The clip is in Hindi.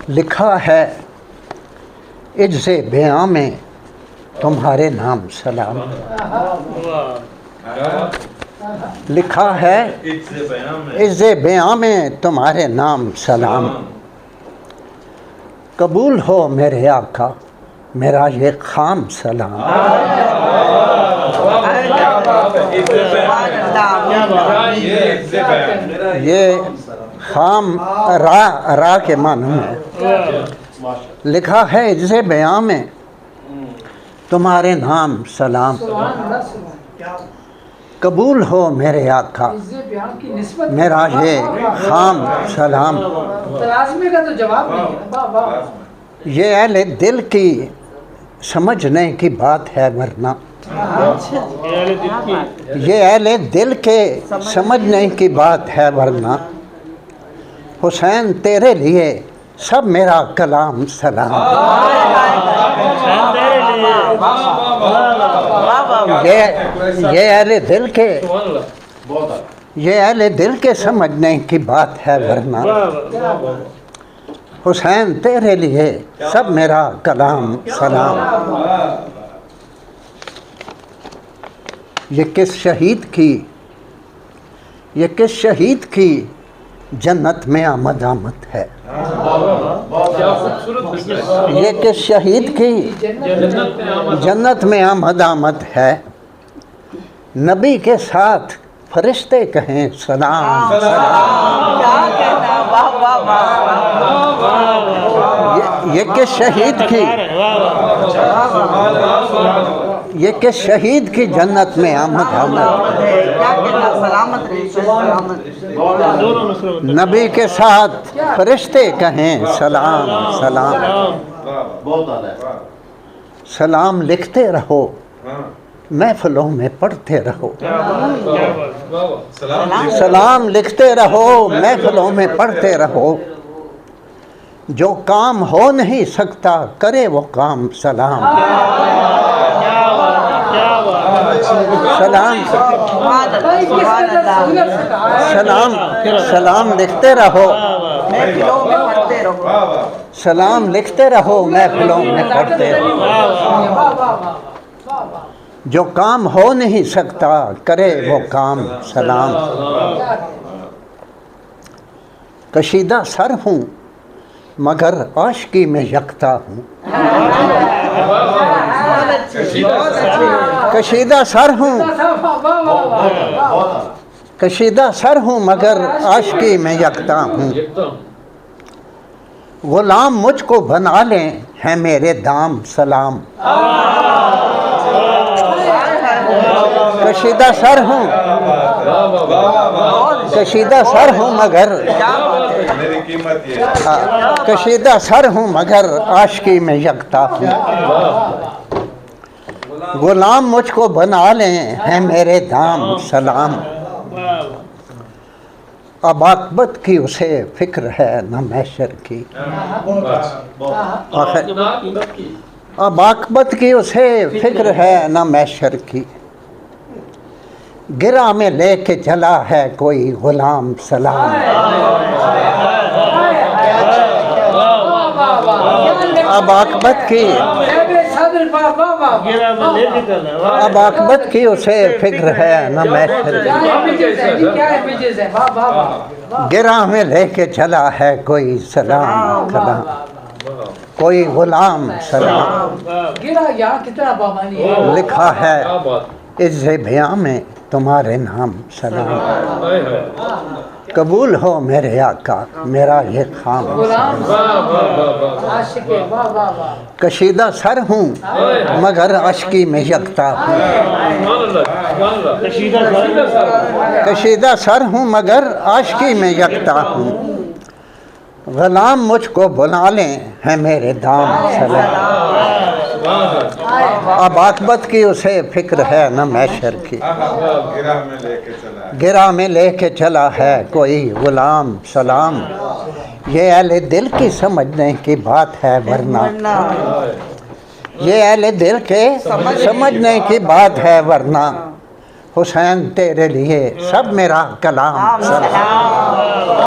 लिखा है इज्ज़े बयां में तुम्हारे नाम सलाम। लिखा है इज्ज़े बयां में तुम्हारे नाम सलाम। कबूल हो मेरे आका मेरा ये खाम सलाम। ये खाम रा के मानू है। लिखा है इज्ज़े बयां में तुम्हारे नाम सलाम। कबूल हो मेरे आका मेरा ये खाम सलाम। का तो जवाब नहीं है। ये अहले दिल की समझने की बात है वरना ये अहले दिल के समझने की बात है वरना हुसैन तेरे लिए सब मेरा कलाम सलाम। ये अहले दिल के समझने की बात है वरना हुसैन तेरे लिए सब मेरा कलाम सलाम। ये किस शहीद की जन्नत में आमद है। ये किस शहीद की जन्नत में आमद है। नबी के साथ फरिश्ते कहें सलाम सलाम। ये किस शहीद की जन्नत में आमद नबी के साथ फरिश्ते कहें सलाम सलाम। सलाम लिखते रहो महफिलों में पढ़ते रहो। सलाम लिखते रहो महफिलों में पढ़ते रहो। जो काम हो नहीं सकता करे वो काम सलाम। सलाम लिखते रहो सलाम लिखते रहो महफिलों में पढ़ते रहो। जो काम हो नहीं सकता करे वो काम सलाम। कशीदा सर हूँ मगर आशिकी में यकता हूँ। कशीदा सर हूँ मगर आशिकी में यकता हूँ। गुलाम मुझको बना लें है मेरे दाम सलाम। कशीदा सर हूँ मगर आशिकी में यकता हूँ। गुलाम मुझको बना लें है मेरे दाम सलाम। अब आक़िबत की उसे फिक्र है न महशर की। अब आक़िबत की उसे फिक्र है न महशर की। गिरा में लेके चला है कोई गुलाम सलाम। अब आक़िबत की उसे फिक्र है न महशर की। गिरा में लेके चला है कोई सलाम सलाम कोई गुलाम सलाम। लिखा है इज्ज़े बयां में तुम्हारे नाम सलाम। कबूल हो मेरे आका मेरा ये खाम सलाम। कशीदा सर हूँ मगर आशिकी में यकता हूँ। कशीदा सर हूँ मगर आशिकी में यकता हूँ। गुलाम मुझको बुला लें है मेरे दाम सलाम। अब आक़िबत की उसे फिक्र है न महशर की। गिरा में लेके चला है कोई गुलाम सलाम। ये अहले दिल की समझने की बात है वरना ये अहले दिल के समझने की बात है वरना हुसैन तेरे लिए सब मेरा कलाम सलाम।